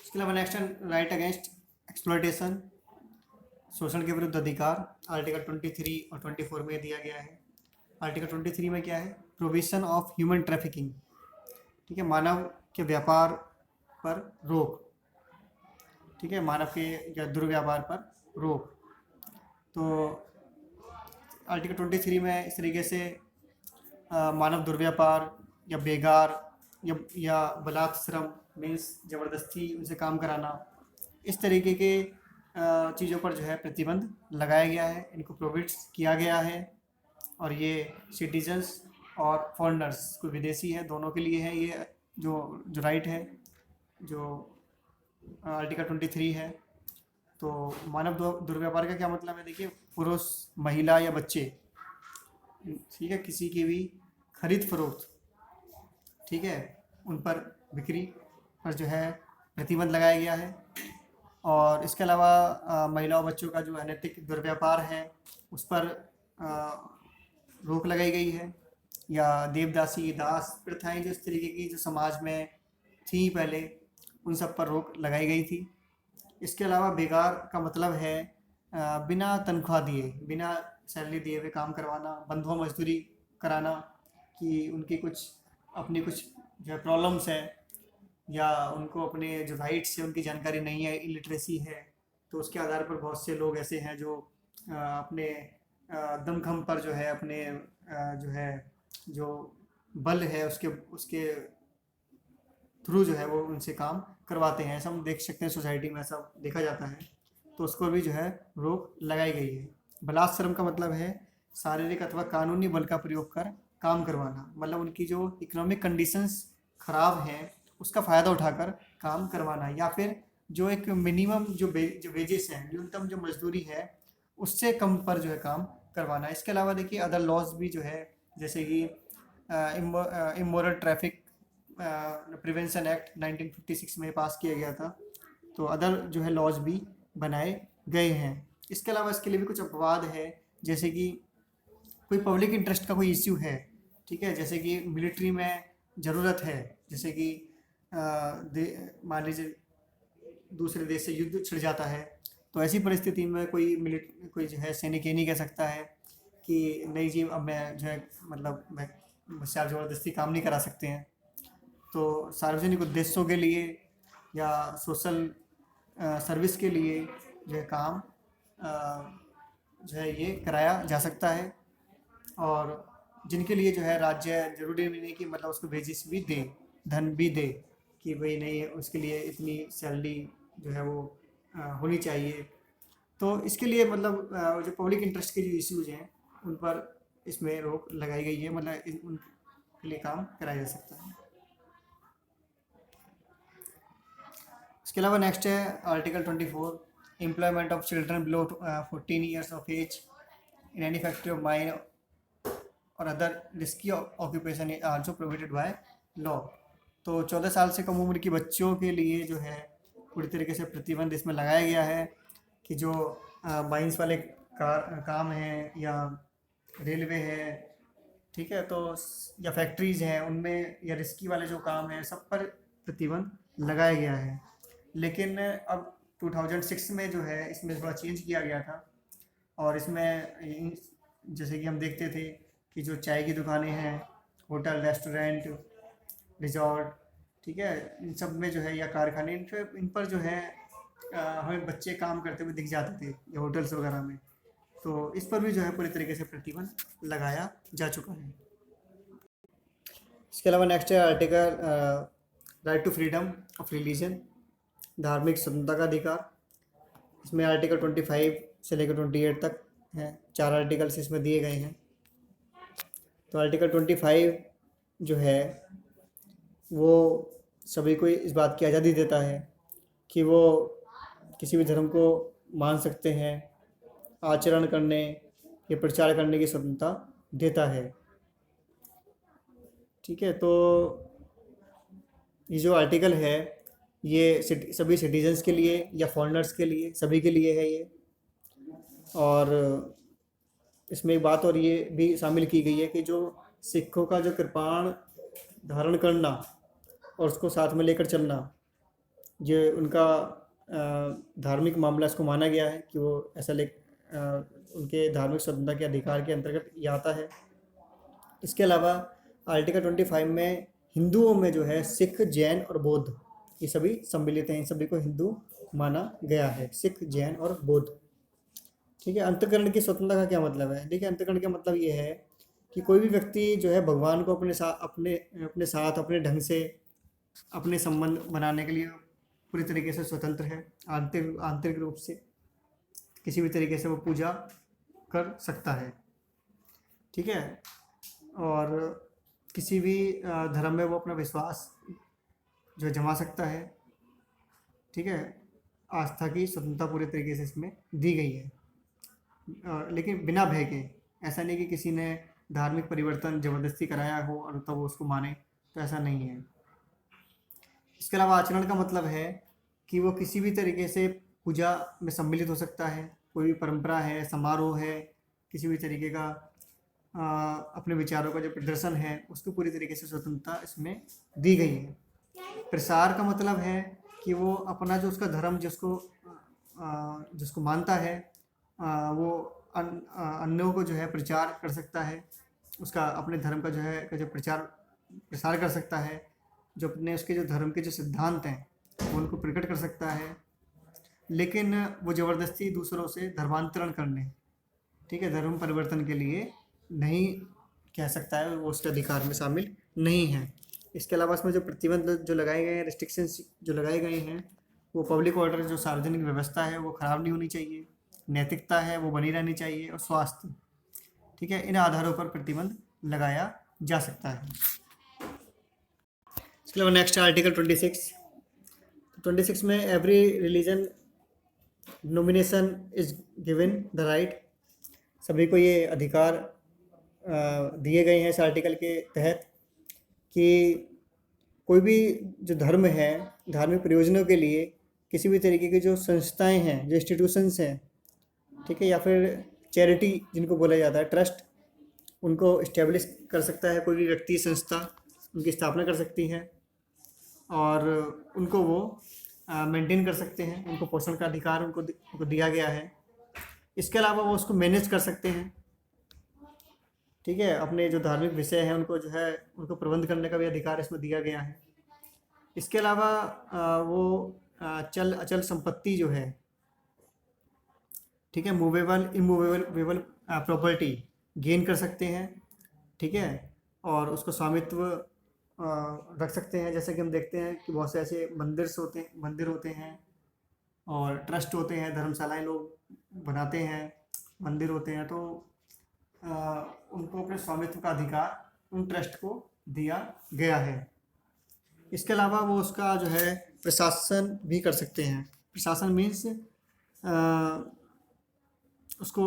इसके अलावा next right against exploitation, शोषण के विरुद्ध अधिकार, आर्टिकल 23 और 24 में दिया गया है। आर्टिकल 23 में क्या है? प्रोविजन ऑफ ह्यूमन ट्रैफिकिंग, ठीक है, मानव के व्यापार पर रोक, ठीक है, मानव के या दुर्व्यापार पर रोक। तो आर्टिकल 23 में इस तरीके से मानव दुर्व्यापार या बेगार या बलात् श्रम मीन्स ज़बरदस्ती उनसे काम कराना, इस तरीके के चीज़ों पर जो है प्रतिबंध लगाया गया है, इनको प्रोहिबिट किया गया है। और ये सिटीजन्स और फॉरेनर्स, कोई विदेशी है, दोनों के लिए है ये जो राइट है, जो आर्टिकल 23 है। तो मानव दुर्व्यापार का क्या मतलब है? देखिए, पुरुष, महिला या बच्चे, ठीक है, किसी की भी खरीद फरोख्त, ठीक है, उन पर बिक्री पर जो है प्रतिबंध लगाया गया है। और इसके अलावा महिला और बच्चों का जो अनैतिक दुर्व्यापार है उस पर रोक लगाई गई है। या देवदासी, दास प्रथाएं जो इस तरीके की जो समाज में थी पहले, उन सब पर रोक लगाई गई थी। इसके अलावा बेगार का मतलब है बिना तनख्वाह दिए, बिना सैलरी दिए हुए काम करवाना, बंधुआ मजदूरी कराना, कि उनकी कुछ अपनी कुछ जो है प्रॉब्लम्स है या उनको अपने जो राइट्स है उनकी जानकारी नहीं है, इलिटरेसी है, तो उसके आधार पर बहुत से लोग ऐसे हैं जो अपने दमखम पर जो है अपने जो है जो बल है उसके उसके थ्रू जो है वो उनसे काम करवाते हैं। ऐसा हम देख सकते हैं, सोसाइटी में ऐसा देखा जाता है, तो उसको भी जो है रोक लगाई गई है। बलात् श्रम का मतलब है शारीरिक अथवा कानूनी बल का प्रयोग कर काम करवाना, मतलब उनकी जो इकोनॉमिक कंडीशंस खराब हैं उसका फ़ायदा उठाकर काम करवाना, या फिर जो एक मिनिमम जो वेजेस हैं, न्यूनतम जो मजदूरी है उससे कम पर जो है काम करवाना। इसके अलावा देखिए अदर लॉज भी जो है, जैसे कि इमोरल ट्रैफिक प्रिवेंशन एक्ट 1956 में पास किया गया था, तो अदर जो है लॉज भी बनाए गए हैं। इसके अलावा इसके लिए भी कुछ अपवाद है, जैसे कि कोई पब्लिक इंटरेस्ट का कोई इश्यू है, ठीक है, जैसे कि मिलिट्री में ज़रूरत है, जैसे कि मान लीजिए दूसरे देश से युद्ध छिड़ जाता है, तो ऐसी परिस्थिति में कोई जो है सैनिक ये नहीं कह सकता है कि नहीं जी अब मैं जो है मतलब मैं मुझसे आप ज़बरदस्ती काम नहीं करा सकते हैं। तो सार्वजनिक उद्देश्यों के लिए या सोशल सर्विस के लिए जो है काम जो है ये कराया जा सकता है। और जिनके लिए जो है राज्य ज़रूरी भी नहीं कि मतलब उसको वेजेस भी दे, धन भी दे, कि भाई नहीं उसके लिए इतनी सैलरी जो है वो होनी चाहिए। तो इसके लिए मतलब जो पब्लिक इंटरेस्ट के जो इश्यूज़ हैं उन पर इसमें रोक लगाई गई है, मतलब उनके लिए काम कराया जा सकता है। इसके अलावा नेक्स्ट है article 24, employment of children below 14 years of age in any factory of mine और other risky occupation are also prohibited by law. तो 14 साल से कम उम्र की बच्चों के लिए जो है पूरी तरीके से प्रतिबंध इसमें लगाया गया है कि जो माइंस वाले काम हैं या रेलवे है, ठीक है, तो या फैक्ट्रीज़ हैं उनमें, या रिस्की वाले जो काम हैं सब पर प्रतिबंध लगाया गया है। लेकिन अब 2006 में जो है इसमें थोड़ा चेंज किया गया था, और इसमें जैसे कि हम देखते थे कि जो चाय की दुकानें हैं, होटल, रेस्टोरेंट, रिजॉर्ट, ठीक है, इन सब में जो है या कारखाने, इन पर जो है हमें बच्चे काम करते हुए दिख जाते थे, या होटल्स वगैरह में, तो इस पर भी जो है पूरी तरीके से प्रतिबंध लगाया जा चुका है। इसके अलावा नेक्स्ट है article right to freedom of religion, धार्मिक स्वतंत्रता का अधिकार। इसमें आर्टिकल 25 से लेकर 28 तक हैं, 4 आर्टिकल्स इसमें दिए गए हैं। तो आर्टिकल 25 जो है वो सभी को इस बात की आज़ादी देता है कि वो किसी भी धर्म को मान सकते हैं, आचरण करने या प्रचार करने की स्वतंत्रता देता है, ठीक है। तो ये जो आर्टिकल है ये सभी सिटीजन्स के लिए या फॉरेनर्स के लिए, सभी के लिए है ये। और इसमें एक बात और ये भी शामिल की गई है कि जो सिखों का जो कृपाण धारण करना और उसको साथ में लेकर चलना, जो उनका धार्मिक मामला इसको माना गया है कि वो ऐसा उनके धार्मिक स्वतंत्रता के अधिकार के अंतर्गत ये आता है। इसके अलावा आर्टिकल 25 में हिंदुओं में जो है सिख, जैन और बौद्ध, ये सभी सम्मिलित हैं। इन सभी को हिंदू माना गया है, सिख, जैन और बौद्ध। ठीक है। अंतःकरण की स्वतंत्रता का क्या मतलब है? देखिए, अंतःकरण का मतलब ये है कि कोई भी व्यक्ति जो है भगवान को अपने साथ अपने ढंग से अपने संबंध बनाने के लिए पूरी तरीके से स्वतंत्र है। आंतरिक रूप से किसी भी तरीके से वो पूजा कर सकता है। ठीक है। और किसी भी धर्म में वो अपना विश्वास जो है जमा सकता है। ठीक है। आस्था की स्वतंत्रता पूरे तरीके से इसमें दी गई है, लेकिन बिना भय के। ऐसा नहीं कि किसी ने धार्मिक परिवर्तन ज़बरदस्ती कराया हो और तब वो उसको माने, तो ऐसा नहीं है। इसके अलावा आचरण का मतलब है कि वो किसी भी तरीके से पूजा में सम्मिलित हो सकता है। कोई भी परंपरा है, समारोह है, किसी भी तरीके का अपने विचारों का जो प्रदर्शन है, उसको पूरी तरीके से स्वतंत्रता इसमें दी गई है। प्रसार का मतलब है कि वो अपना जो उसका धर्म जिसको मानता है, वो अन्यों को जो है प्रचार कर सकता है। उसका अपने धर्म का जो प्रसार कर सकता है। जो अपने उसके जो धर्म के जो सिद्धांत हैं वो उनको प्रकट कर सकता है, लेकिन वो ज़बरदस्ती दूसरों से धर्मांतरण करने, ठीक है, धर्म परिवर्तन के लिए नहीं कह सकता है, वो उसके अधिकार में शामिल नहीं है। इसके अलावा इसमें जो प्रतिबंध जो लगाए गए हैं, रिस्ट्रिक्शंस जो लगाए गए हैं, वो पब्लिक ऑर्डर, जो सार्वजनिक व्यवस्था है, वो ख़राब नहीं होनी चाहिए। नैतिकता है वो बनी रहनी चाहिए, और स्वास्थ्य, ठीक है, इन आधारों पर प्रतिबंध लगाया जा सकता है। इसके अलावा नेक्स्ट आर्टिकल 26 में every religion nomination is given the right, सभी को ये अधिकार दिए गए हैं इस आर्टिकल के तहत कि कोई भी जो धर्म है, धार्मिक प्रयोजनों के लिए किसी भी तरीके की जो संस्थाएं हैं, जो इंस्टीट्यूशंस हैं, ठीक है, या फिर चैरिटी जिनको बोला जाता है, ट्रस्ट, उनको इस्टेब्लिश कर सकता है कोई भी व्यक्ति, संस्था, उनकी स्थापना कर सकती है, और उनको वो मेंटेन कर सकते हैं। उनको पोषण का अधिकार उनको दिया गया है। इसके अलावा वो उसको मैनेज कर सकते हैं। ठीक है। अपने जो धार्मिक विषय हैं उनको जो है उनको प्रबंध करने का भी अधिकार इसमें दिया गया है। इसके अलावा वो चल अचल संपत्ति जो है, ठीक है, मूवेबल इमूवेबल प्रॉपर्टी गेन कर सकते हैं। ठीक है। और उसको स्वामित्व रख सकते हैं। जैसे कि हम देखते हैं कि बहुत से ऐसे मंदिर होते हैं और ट्रस्ट होते हैं, धर्मशालाएं लोग बनाते हैं, मंदिर होते हैं, तो उनको अपने स्वामित्व का अधिकार उन ट्रस्ट को दिया गया है। इसके अलावा वो उसका जो है प्रशासन भी कर सकते हैं। प्रशासन मीन्स उसको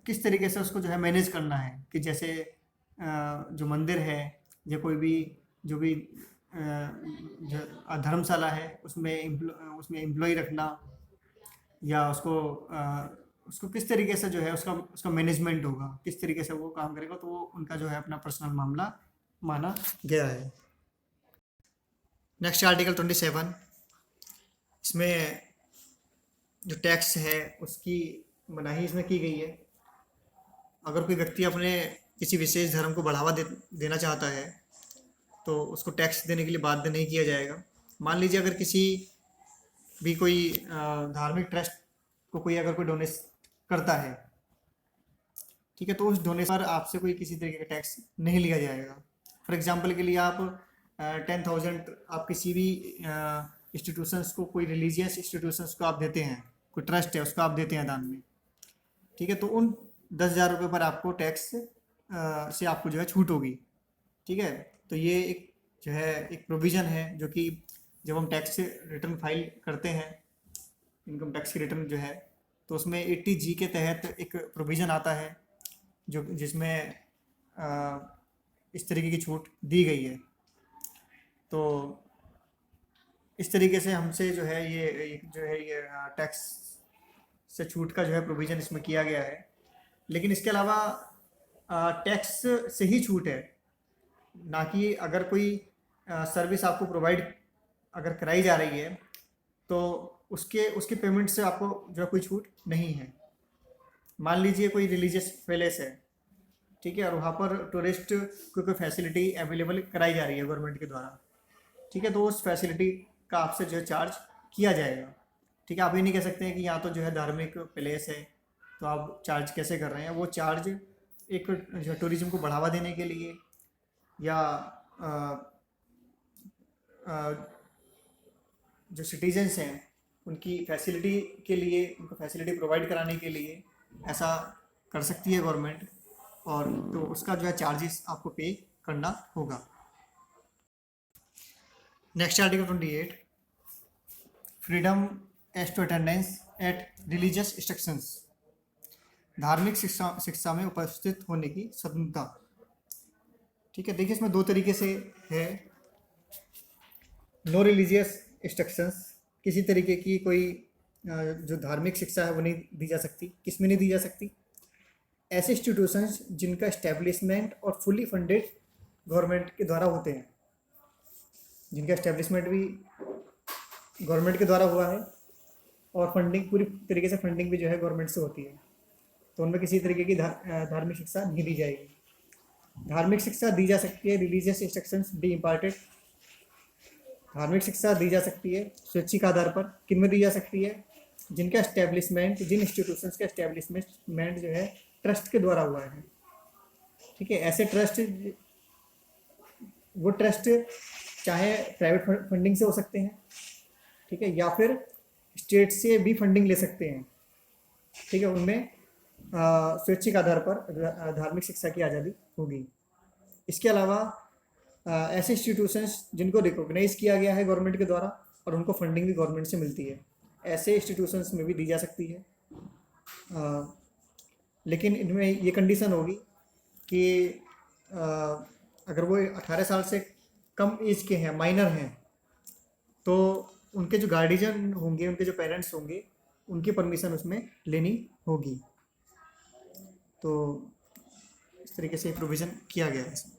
किस तरीके से उसको जो है मैनेज करना है, कि जैसे जो मंदिर है या कोई भी जो भी जो धर्मशाला है, उसमें एम्प्लॉय रखना, या उसको किस तरीके से जो है उसका मैनेजमेंट होगा, किस तरीके से वो काम करेगा, तो वो उनका जो है अपना पर्सनल मामला माना गया है। नेक्स्ट आर्टिकल 27, इसमें जो टैक्स है उसकी मनाही इसमें की गई है। अगर कोई व्यक्ति अपने किसी विशेष धर्म को बढ़ावा देना चाहता है तो उसको टैक्स देने के लिए बाध्य नहीं किया जाएगा। मान लीजिए अगर किसी भी कोई धार्मिक ट्रस्ट को अगर कोई डोनेट करता है, ठीक है, तो उस डोनेशन पर आपसे कोई किसी तरीके का टैक्स नहीं लिया जाएगा। फॉर एग्जांपल के लिए आप 10,000 आप किसी भी इंस्टीट्यूशंस को, कोई रिलीजियस इंस्टीट्यूशंस को आप देते हैं, कोई ट्रस्ट है उसको आप देते हैं दान में, ठीक है, तो उन 10,000 रुपये पर आपको टैक्स से आपको जो है छूट होगी। ठीक है। तो ये एक जो है एक प्रोविज़न है, जो कि जब हम टैक्स रिटर्न फाइल करते हैं, इनकम टैक्स की रिटर्न जो है, तो उसमें 80G के तहत एक प्रोविज़न आता है जिसमें इस तरीके की छूट दी गई है। तो इस तरीके से हमसे जो है ये टैक्स से छूट का जो है प्रोविज़न इसमें किया गया है। लेकिन इसके अलावा टैक्स से ही छूट है, ना कि अगर कोई सर्विस आपको प्रोवाइड अगर कराई जा रही है तो उसके पेमेंट से आपको जो है कोई छूट नहीं है। मान लीजिए कोई रिलीजियस पैलेस है, ठीक है, और वहाँ पर टूरिस्ट को कोई फैसिलिटी अवेलेबल कराई जा रही है गवर्नमेंट के द्वारा, ठीक है, तो उस फैसिलिटी का आपसे जो है चार्ज किया जाएगा। ठीक है, आप ये नहीं कह सकते हैं कि यहाँ तो जो है धार्मिक प्लेस है तो आप चार्ज कैसे कर रहे हैं। वो चार्ज एक जो टूरिज्म को बढ़ावा देने के लिए या अ, अ, जो सिटीजन्स हैं उनकी फैसिलिटी के लिए, उनको फैसिलिटी प्रोवाइड कराने के लिए ऐसा कर सकती है गवर्नमेंट, और तो उसका जो है चार्जेस आपको पे करना होगा। Next article 28, freedom as to attendance at religious instructions, धार्मिक शिक्षा में उपस्थित होने की स्वतंत्रता। ठीक है, देखिए इसमें दो तरीके से है। नो रिलीजियस इंस्ट्रक्शंस, किसी तरीके की कोई जो धार्मिक शिक्षा है वो नहीं दी जा सकती। किस में नहीं दी जा सकती? ऐसे इंस्टीट्यूशंस जिनका इस्टेब्लिशमेंट और फुली फंडेड गवर्नमेंट के द्वारा होते हैं, जिनका इस्टेब्लिशमेंट भी गवर्नमेंट के द्वारा हुआ है और फंडिंग पूरी तरीके से फंडिंग भी जो है गवर्नमेंट से होती है, तो उनमें किसी तरीके की धार्मिक शिक्षा नहीं दी जाएगी। धार्मिक शिक्षा दी जा सकती है, रिलीजियस इंस्ट्रक्शंस बी इम्पार्टेड। धार्मिक शिक्षा दी जा सकती है स्वैच्छिक आधार पर। किन में दी जा सकती है? जिनका एस्टेब्लिशमेंट, जिन इंस्टीट्यूशंस का एस्टेब्लिशमेंट जो है ट्रस्ट के द्वारा हुआ है। ठीक है, ऐसे ट्रस्ट, वो ट्रस्ट चाहे प्राइवेट फंडिंग से हो सकते हैं, ठीक है, या फिर स्टेट से भी फंडिंग ले सकते हैं। ठीक है, उनमें स्वैच्छिक आधार पर धार्मिक शिक्षा की आज़ादी होगी। इसके अलावा ऐसे इंस्टीट्यूशंस जिनको रिकॉग्नाइज किया गया है गवर्नमेंट के द्वारा और उनको फंडिंग भी गवर्नमेंट से मिलती है, ऐसे इंस्टीट्यूशंस में भी दी जा सकती है। लेकिन इनमें ये कंडीशन होगी कि अगर वो 18 साल से कम एज के हैं, माइनर हैं, तो उनके जो गार्डियन होंगे, उनके जो पेरेंट्स होंगे, उनकी परमिशन उसमें लेनी होगी। तो इस तरीके से प्रोविज़न किया गया है इसमें।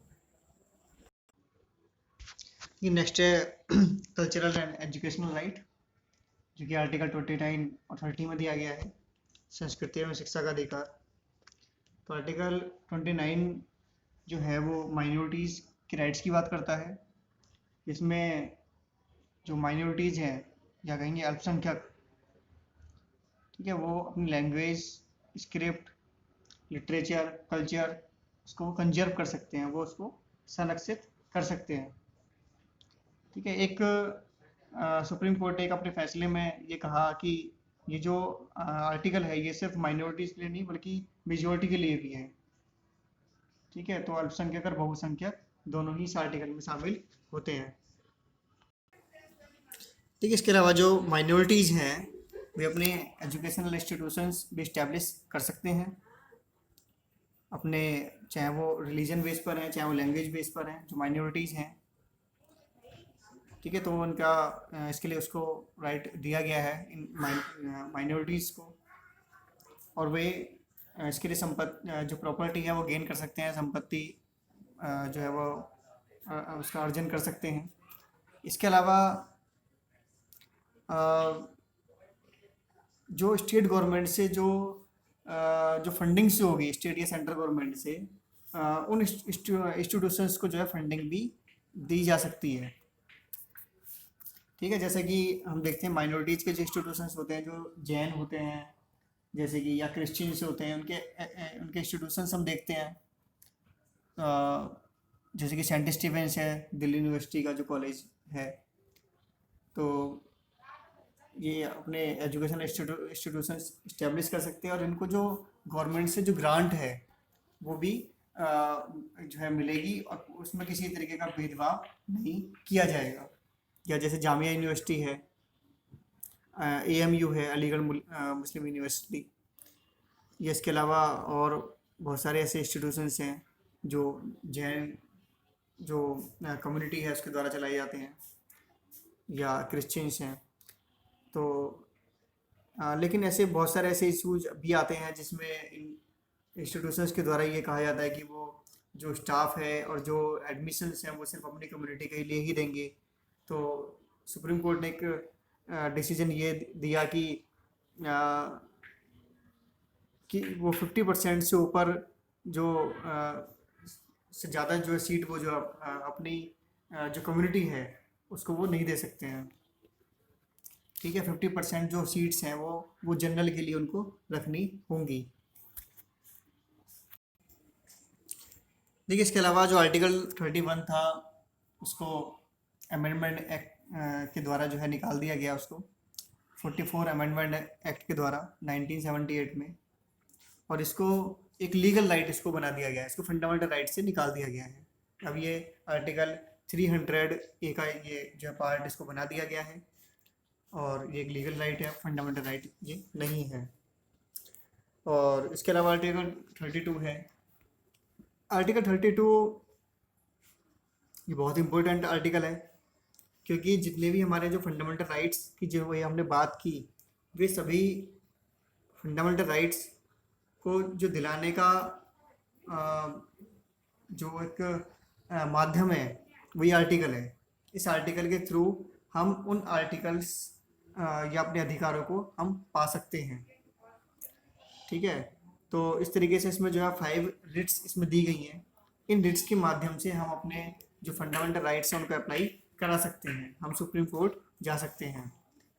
ये नेक्स्ट है कल्चरल एंड एजुकेशनल राइट, जो कि आर्टिकल 29 और 30 में दिया गया है, संस्कृति एवं शिक्षा का अधिकार। तो आर्टिकल 29 जो है वो माइनॉरिटीज़ के राइट्स की बात करता है। इसमें जो माइनॉरिटीज़ हैं या कहेंगे अल्पसंख्यक, ठीक है, वो अपनी लैंग्वेज, स्क्रिप्ट, लिटरेचर, कल्चर उसको कंजर्व कर सकते हैं, वो उसको संरक्षित कर सकते हैं। ठीक है, एक सुप्रीम कोर्ट ने एक अपने फैसले में ये कहा कि ये जो आर्टिकल है ये सिर्फ माइनॉरिटीज़ के लिए नहीं बल्कि मेजॉरिटी के लिए भी है। ठीक है, तो अल्पसंख्यक और बहुसंख्यक दोनों ही इस आर्टिकल में शामिल होते हैं। ठीक है, इसके अलावा जो माइनॉरिटीज़ हैं वे अपने एजुकेशनल इंस्टीट्यूशंस भी इस्टेब्लिश कर सकते हैं अपने, चाहे वो रिलीजन बेस पर हैं, चाहे वो लैंग्वेज बेस पर हैं, जो माइनॉरिटीज़ हैं। ठीक है, तो उनका इसके लिए उसको राइट दिया गया है इन माइनॉरिटीज़ को, और वे इसके लिए जो प्रॉपर्टी है वो गेन कर सकते हैं, संपत्ति जो है वो उसका अर्जन कर सकते हैं। इसके अलावा जो स्टेट गवर्नमेंट से जो फंडिंग से होगी, स्टेट या सेंट्रल गवर्नमेंट से, उन इंस्टीट्यूशंस को जो है फंडिंग भी दी जा सकती है। ठीक है, जैसे कि हम देखते हैं माइनॉरिटीज़ के जो इंस्टीट्यूशंस होते हैं, जो जैन होते हैं जैसे कि, या क्रिश्चियंस होते हैं, उनके इंस्टीट्यूशंस हम देखते हैं, जैसे कि सेंट स्टीफेंस है, दिल्ली यूनिवर्सिटी का जो कॉलेज है, तो ये अपने एजुकेशन इंस्टीट्यूशंस इस्टेब्लिश कर सकते हैं, और इनको जो गवर्नमेंट से जो ग्रांट है वो भी जो है मिलेगी, और उसमें किसी तरीके का भेदभाव नहीं किया जाएगा। या जैसे जामिया यूनिवर्सिटी है, AMU है, अलीगढ़ मुस्लिम यूनिवर्सिटी, या इसके अलावा और बहुत सारे ऐसे इंस्टीट्यूशंस हैं जो जैन जो कम्युनिटी है उसके द्वारा चलाए जाते हैं, या क्रिश्चियंस हैं। तो लेकिन ऐसे बहुत सारे ऐसे इशूज भी आते हैं जिसमें इन इंस्टीट्यूशंस के द्वारा ये कहा जाता है कि वो जो स्टाफ है और जो एडमिशन्स हैं वो सिर्फ अपनी कम्युनिटी के लिए ही देंगे, तो सुप्रीम कोर्ट ने एक डिसीजन ये दिया कि वो 50% से ऊपर जो से ज़्यादा जो सीट वो जो अपनी जो कम्युनिटी है उसको वो नहीं दे सकते हैं। ठीक है, 50% जो सीट्स हैं वो जनरल के लिए उनको रखनी होंगी। देखिए, इसके अलावा जो आर्टिकल 31 था उसको अमेंडमेंट एक्ट के द्वारा जो है निकाल दिया गया उसको, 44 अमेंडमेंट एक्ट के द्वारा 1978 में, और इसको एक लीगल राइट इसको बना दिया गया है, इसको फंडामेंटल राइट से निकाल दिया गया है। अब ये आर्टिकल 300 ए का ये जो पार्ट इसको बना दिया गया है, और ये एक लीगल राइट है, फंडामेंटल राइट ये नहीं है। और इसके अलावा आर्टिकल 32 है। आर्टिकल 32 ये बहुत इंपॉर्टेंट आर्टिकल है, क्योंकि जितने भी हमारे जो फंडामेंटल राइट्स की जो ये हमने बात की, वे सभी फंडामेंटल राइट्स को जो दिलाने का जो एक माध्यम है वही आर्टिकल है। इस आर्टिकल के थ्रू हम उन आर्टिकल्स या अपने अधिकारों को हम पा सकते हैं। ठीक है, तो इस तरीके से इसमें जो है 5 रिट्स इसमें दी गई हैं। इन रिट्स के माध्यम से हम अपने जो फंडामेंटल राइट्स हैं उनको अप्लाई करा सकते हैं, हम सुप्रीम कोर्ट जा सकते हैं।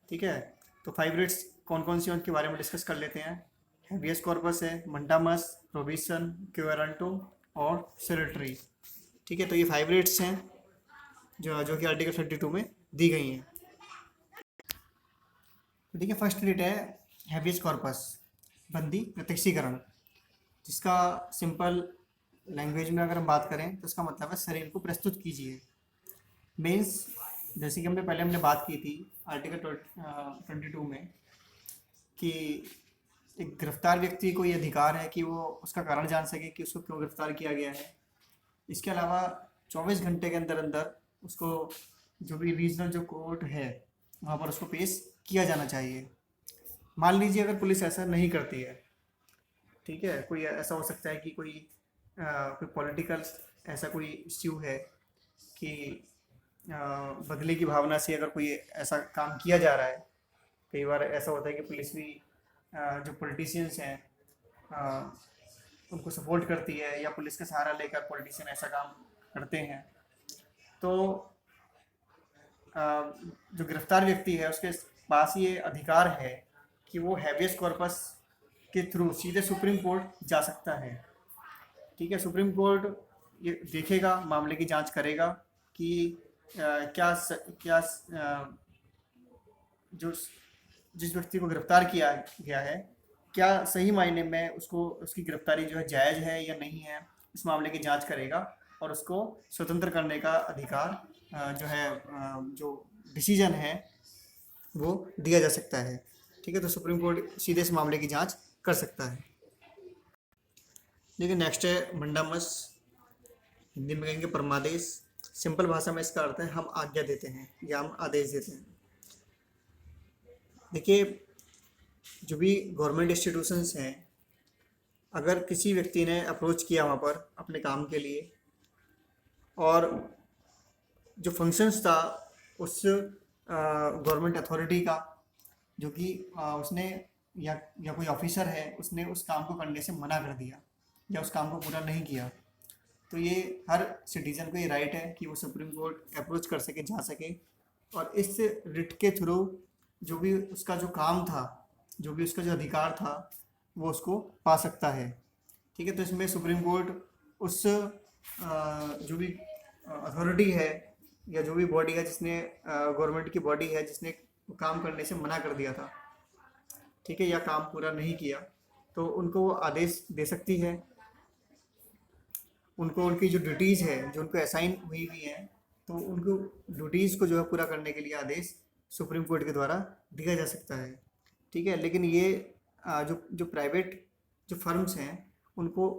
ठीक है, तो 5 रिट्स कौन कौन सी हैं उनके बारे में डिस्कस कर लेते हैं। हैबियस कॉर्पस है, मंडामस, प्रोविजन, क्यूरेंटो और सेरेटरी। ठीक है, तो ये 5 रिट्स हैं जो कि आर्टिकल 32 में दी गई हैं। तो देखिए, फर्स्ट रिट है हैबियस कॉर्पस, बंदी प्रत्यक्षीकरण, जिसका सिंपल लैंग्वेज में अगर हम बात करें तो इसका मतलब है शरीर को प्रस्तुत कीजिए। मीन्स जैसे कि हमने बात की थी आर्टिकल 22 में कि एक गिरफ्तार व्यक्ति को ये अधिकार है कि वो उसका कारण जान सके कि उसको क्यों गिरफ्तार किया गया है। इसके अलावा 24 घंटे के अंदर अंदर उसको जो भी रीजनल जो कोर्ट है वहाँ पर उसको पेश किया जाना चाहिए। मान लीजिए अगर पुलिस ऐसा नहीं करती है, ठीक है, कोई ऐसा हो सकता है कि कोई पॉलिटिकल ऐसा कोई इश्यू है कि बदले की भावना से अगर कोई ऐसा काम किया जा रहा है। कई बार ऐसा होता है कि पुलिस भी जो पॉलिटिशियंस हैं उनको सपोर्ट करती है, या पुलिस का सहारा लेकर पॉलिटिशियन ऐसा काम करते हैं। तो जो गिरफ्तार व्यक्ति है उसके पास ये अधिकार है कि वो हैबियस कॉर्पस के थ्रू सीधे सुप्रीम कोर्ट जा सकता है। ठीक है, सुप्रीम कोर्ट ये देखेगा, मामले की जांच करेगा कि क्या जो जिस व्यक्ति को गिरफ्तार किया गया है क्या सही मायने में उसकी गिरफ्तारी जो है जायज़ है या नहीं है। इस मामले की जांच करेगा और उसको स्वतंत्र करने का अधिकार जो है जो डिसीजन है वो दिया जा सकता है। ठीक है, तो सुप्रीम कोर्ट सीधे इस मामले की जांच कर सकता है। देखिए, नेक्स्ट है मंडामस, हिंदी में कहेंगे परमादेश। सिंपल भाषा में इसका अर्थ है हम आज्ञा देते हैं या हम आदेश देते हैं। देखिए, जो भी गवर्नमेंट इंस्टीट्यूशंस हैं, अगर किसी व्यक्ति ने अप्रोच किया वहाँ पर अपने काम के लिए और जो फंक्शंस था उस गवर्नमेंट अथॉरिटी का जो कि उसने या कोई ऑफिसर है उसने उस काम को करने से मना कर दिया या उस काम को पूरा नहीं किया, तो ये हर सिटीज़न को ये राइट है कि वो सुप्रीम कोर्ट अप्रोच कर सके, जा सके, और इस रिट के थ्रू जो भी उसका जो काम था, जो भी उसका जो अधिकार था, वो उसको पा सकता है। ठीक है, तो इसमें सुप्रीम कोर्ट उस जो भी अथॉरिटी है या जो भी बॉडी है जिसने गवर्नमेंट की बॉडी है जिसने काम करने से मना कर दिया था, ठीक है, या काम पूरा नहीं किया, तो उनको वो आदेश दे सकती है। उनको उनकी जो ड्यूटीज़ है जो उनको असाइन हुई हुई है, तो उनको ड्यूटीज़ को जो है पूरा करने के लिए आदेश सुप्रीम कोर्ट के द्वारा दिया जा सकता है। ठीक है, लेकिन ये जो प्राइवेट जो फर्म्स हैं उनको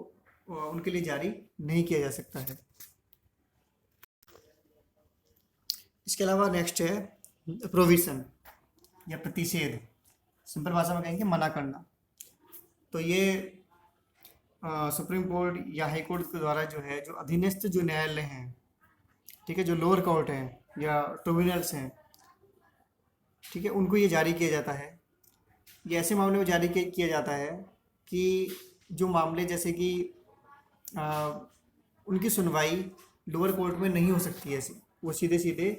उनके लिए जारी नहीं किया जा सकता है। इसके अलावा नेक्स्ट है प्रोविजन या प्रतिषेध, सिंपल भाषा में कहेंगे मना करना। तो ये सुप्रीम कोर्ट या हाई कोर्ट के द्वारा जो है जो अधीनस्थ जो न्यायालय हैं, ठीक है, जो लोअर कोर्ट हैं या ट्रिब्यूनल्स हैं, ठीक है, उनको ये जारी किया जाता है। ये ऐसे मामले में जारी किया जाता है कि जो मामले जैसे कि आ, उनकी सुनवाई लोअर कोर्ट में नहीं हो सकती है ऐसी, वो सीधे सीधे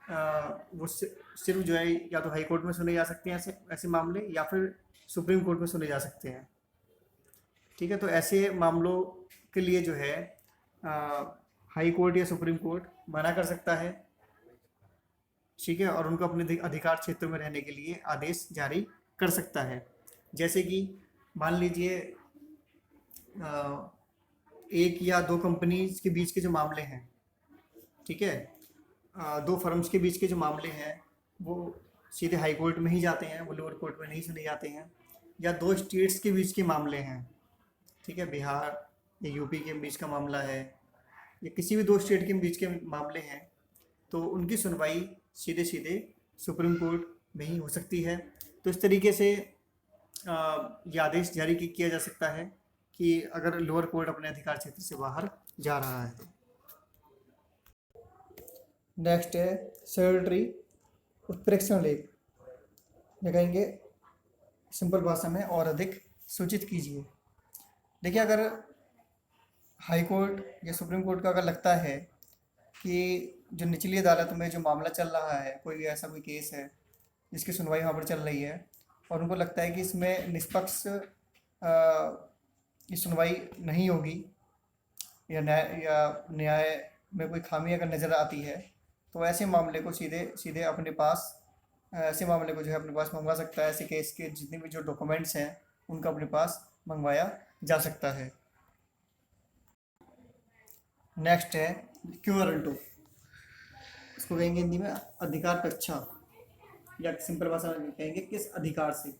सिर्फ जो है या तो हाई कोर्ट में सुने जा सकते हैं ऐसे ऐसे मामले, या फिर सुप्रीम कोर्ट में सुने जा सकते हैं। ठीक है, तो ऐसे मामलों के लिए जो है हाई कोर्ट या सुप्रीम कोर्ट मना कर सकता है। ठीक है, और उनको अपने अधिकार क्षेत्र में रहने के लिए आदेश जारी कर सकता है। जैसे कि मान लीजिए एक या दो कंपनीज के बीच के जो मामले हैं, ठीक है, दो फर्म्स के बीच के जो मामले हैं वो सीधे हाई कोर्ट में ही जाते हैं, वो लोअर कोर्ट में नहीं सुने जाते हैं। या दो स्टेट्स के बीच के मामले हैं, ठीक है, बिहार या यूपी के बीच का मामला है, या किसी भी दो स्टेट के बीच के मामले हैं, तो उनकी सुनवाई सीधे सीधे सुप्रीम कोर्ट में ही हो सकती है। तो इस तरीके से ये आदेश जारी किया जा सकता है कि अगर लोअर कोर्ट अपने अधिकार क्षेत्र से बाहर जा रहा है। नेक्स्ट है सेक्रेटरी उत्प्रेक्षण लेख, या कहेंगे सिंपल भाषा में और अधिक सूचित कीजिए। देखिए, अगर हाई कोर्ट या सुप्रीम कोर्ट का अगर लगता है कि जो निचली अदालत में जो मामला चल रहा है, कोई ऐसा कोई केस है जिसकी सुनवाई वहाँ पर चल रही है, और उनको लगता है कि इसमें निष्पक्ष ये सुनवाई नहीं होगी, या न्याय में कोई खामी अगर नज़र आती है, तो ऐसे मामले को सीधे सीधे अपने पास ऐसे मामले को जो है अपने पास मंगवा सकता है। ऐसे केस के जितने भी जो डॉक्यूमेंट्स हैं उनका अपने पास मंगवाया जा सकता है। नेक्स्ट है क्यूअरंटो, इसको कहेंगे हिंदी में अधिकार कक्षा, या सिंपल भाषा में कहेंगे किस अधिकार से।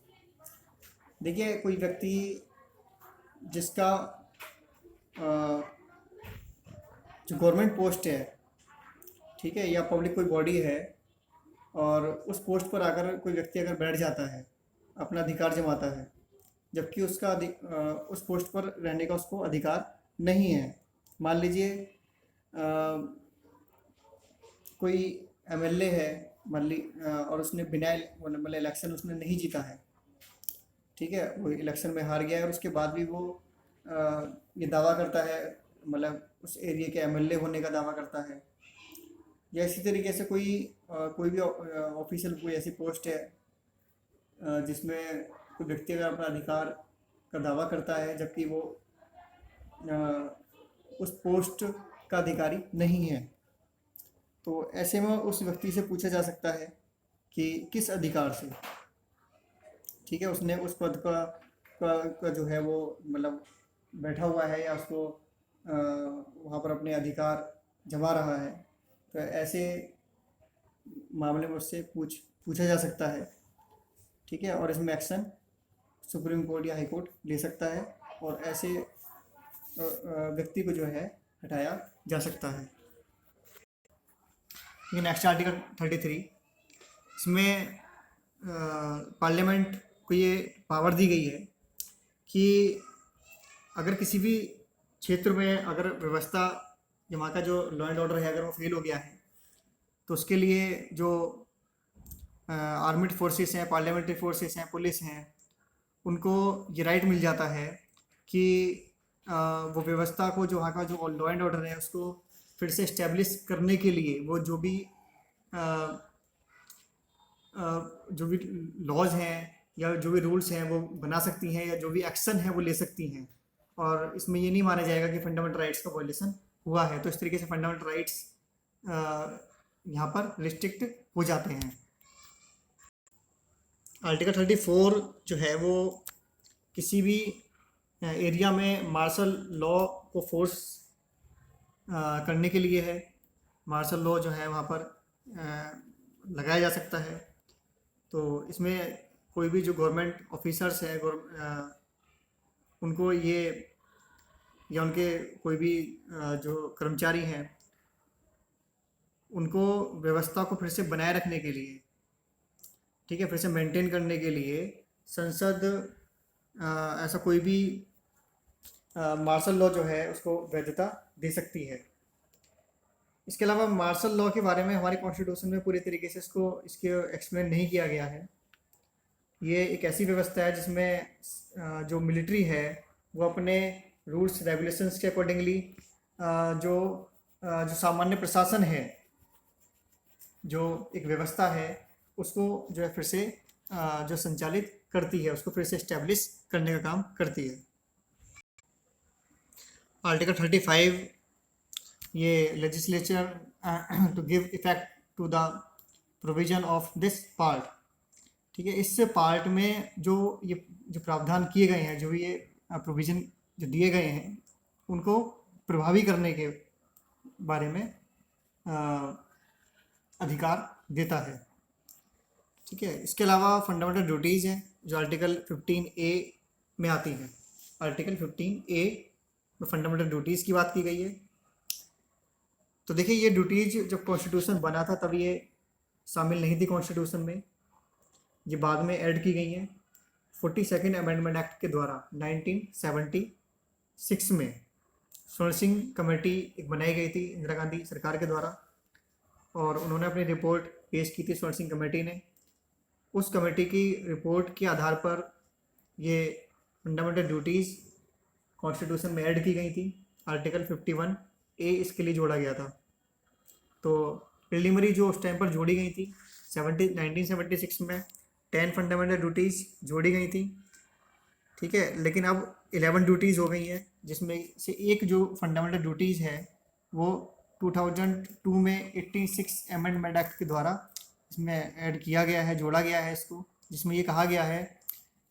देखिए, कोई व्यक्ति जिसका जो गवर्नमेंट पोस्ट है, ठीक है, या पब्लिक कोई बॉडी है, और उस पोस्ट पर अगर कोई व्यक्ति अगर बैठ जाता है, अपना अधिकार जमाता है, जबकि उसका उस पोस्ट पर रहने का उसको अधिकार नहीं है। मान लीजिए कोई एमएलए है, और उसने बिना मतलब इलेक्शन उसने नहीं जीता है, ठीक है, वो इलेक्शन में हार गया है, और उसके बाद भी वो ये दावा करता है, मतलब उस एरिया के एमएलए होने का दावा करता है। या इसी तरीके से कोई भी ऑफिशियल कोई ऐसी पोस्ट है जिसमें कोई व्यक्ति अगर अपना अधिकार का दावा करता है, जबकि वो उस पोस्ट का अधिकारी नहीं है, तो ऐसे में उस व्यक्ति से पूछा जा सकता है कि किस अधिकार से, ठीक है, उसने उस पद का जो है वो मतलब बैठा हुआ है, या उसको वहाँ पर अपने अधिकार जमा रहा है। तो ऐसे मामले में उससे पूछा जा सकता है, ठीक है, और इसमें एक्शन सुप्रीम कोर्ट या हाई कोर्ट ले सकता है, और ऐसे व्यक्ति को जो है हटाया जा सकता है। ये नेक्स्ट आर्टिकल 33, इसमें पार्लियामेंट को ये पावर दी गई है कि अगर किसी भी क्षेत्र में अगर व्यवस्था या वहाँ का जो लॉ एंड ऑर्डर है अगर वो फेल हो गया है, तो उसके लिए जो आर्मिड फोर्सेस हैं, पार्लियामेंट्री फोर्सेस हैं, पुलिस हैं, उनको ये राइट मिल जाता है कि वो व्यवस्था को, जो वहाँ का जो लॉ एंड ऑर्डर है उसको फिर से इस्टेब्लिश करने के लिए वो जो भी लॉज हैं या जो भी रूल्स हैं वो बना सकती हैं, या जो भी एक्शन है वो ले सकती हैं, और इसमें ये नहीं माना जाएगा कि फंडामेंटल राइट्स का वायलेशन हुआ है। तो इस तरीके से फंडामेंटल राइट्स यहाँ पर रिस्ट्रिक्ट हो जाते हैं। आर्टिकल 34 जो है वो किसी भी एरिया में मार्शल लॉ को फोर्स करने के लिए है। मार्शल लॉ जो है वहाँ पर लगाया जा सकता है। तो इसमें कोई भी जो गवर्नमेंट ऑफिसर्स हैं उनको ये, या उनके कोई भी जो कर्मचारी हैं, उनको व्यवस्था को फिर से बनाए रखने के लिए, ठीक है, फिर से मेंटेन करने के लिए संसद ऐसा कोई भी मार्शल लॉ जो है उसको वैधता दे सकती है। इसके अलावा मार्शल लॉ के बारे में हमारे कॉन्स्टिट्यूशन में पूरी तरीके से इसके एक्सप्लेन नहीं किया गया है। ये एक ऐसी व्यवस्था है जिसमें जो मिलिट्री है वो अपने रूल्स रेगुलेशंस के अकॉर्डिंगली जो जो सामान्य प्रशासन है, जो एक व्यवस्था है, उसको जो है फिर से जो संचालित करती है, उसको फिर से इस्टेब्लिश करने का काम करती है। आर्टिकल 35 ये legislature to give effect to the provision of this part, ठीक है। इस पार्ट में जो प्रावधान किए गए हैं, जो ये प्रोविजन जो दिए गए हैं, उनको प्रभावी करने के बारे में अधिकार देता है, ठीक है। इसके अलावा फंडामेंटल ड्यूटीज़ हैं जो आर्टिकल 15A में आती हैं। आर्टिकल 15A में फंडामेंटल ड्यूटीज़ की बात की गई है। तो देखिए, ये ड्यूटीज़ जब कॉन्स्टिट्यूशन बना था तब ये शामिल नहीं थी कॉन्स्टिट्यूशन में, ये बाद में ऐड की गई हैं 42nd अमेंडमेंट एक्ट के द्वारा 1976 में। स्वर्ण सिंह कमेटी एक बनाई गई थी इंदिरा गांधी सरकार के द्वारा, और उन्होंने अपनी रिपोर्ट पेश की थी स्वर्ण सिंह कमेटी ने। उस कमेटी की रिपोर्ट के आधार पर ये फंडामेंटल ड्यूटीज़ कॉन्स्टिट्यूशन में ऐड की गई थी। आर्टिकल 51A इसके लिए जोड़ा गया था। तो प्रिलिमिनरी जो उस टाइम पर जोड़ी गई थी 1976 में 10 फंडामेंटल ड्यूटीज़ जोड़ी गई थी, ठीक है। लेकिन अब 11 ड्यूटीज़ हो गई हैं, जिसमें से एक जो फंडामेंटल ड्यूटीज़ है वो 2002 में 86 अमेंडमेंट एक्ट के द्वारा इसमें ऐड किया गया है, जोड़ा गया है इसको, जिसमें ये कहा गया है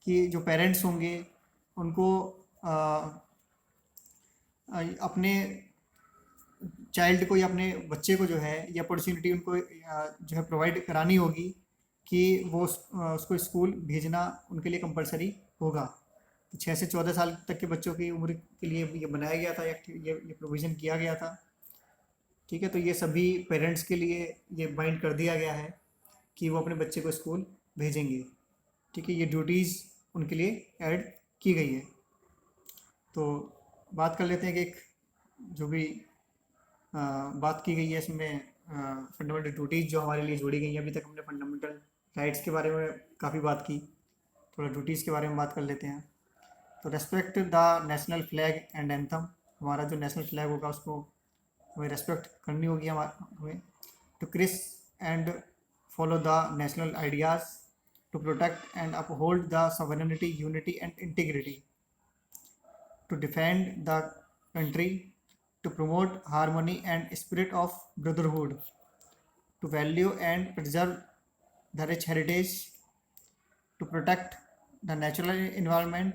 कि जो पेरेंट्स होंगे उनको अपने चाइल्ड को या अपने बच्चे को जो है ये अपॉर्चुनिटी उनको जो है प्रोवाइड करानी होगी कि वो उसको स्कूल भेजना उनके लिए कंपलसरी होगा। तो 6 से 14 साल तक के बच्चों की उम्र के लिए ये बनाया गया था, ये प्रोविज़न किया गया था, ठीक है। तो ये सभी पेरेंट्स के लिए ये बाइंड कर दिया गया है कि वो अपने बच्चे को स्कूल भेजेंगे, ठीक है। ये ड्यूटीज़ उनके लिए ऐड की गई है। तो बात कर लेते हैं कि एक जो भी बात की गई है इसमें फंडामेंटल ड्यूटीज़ जो हमारे लिए जोड़ी गई हैं। अभी तक हमने फंडामेंटल राइट्स के बारे में काफ़ी बात की, थोड़ा ड्यूटीज़ के बारे में बात कर लेते हैं। तो respect the national flag and anthem, हमारा जो नेशनल फ्लैग होगा उसको हमें रेस्पेक्ट करनी होगी हमें। To cherish and follow the national ideas, to protect and uphold the sovereignty, unity and integrity, to defend the country, to promote harmony and spirit of brotherhood, to value and preserve the rich heritage, to protect the natural environment,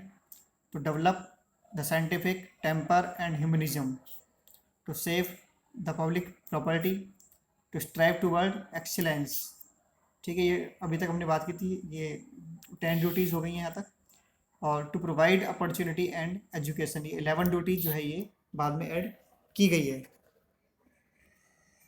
to develop the scientific temper and humanism, to save the public property, to strive toward excellence, ठीक है। ये अभी तक हमने बात की थी, ये 10 ड्यूटीज़ हो गई हैं यहाँ तक। और to provide opportunity and education, ये 11 ड्यूटीज़ जो है ये बाद में ऐड की गई है।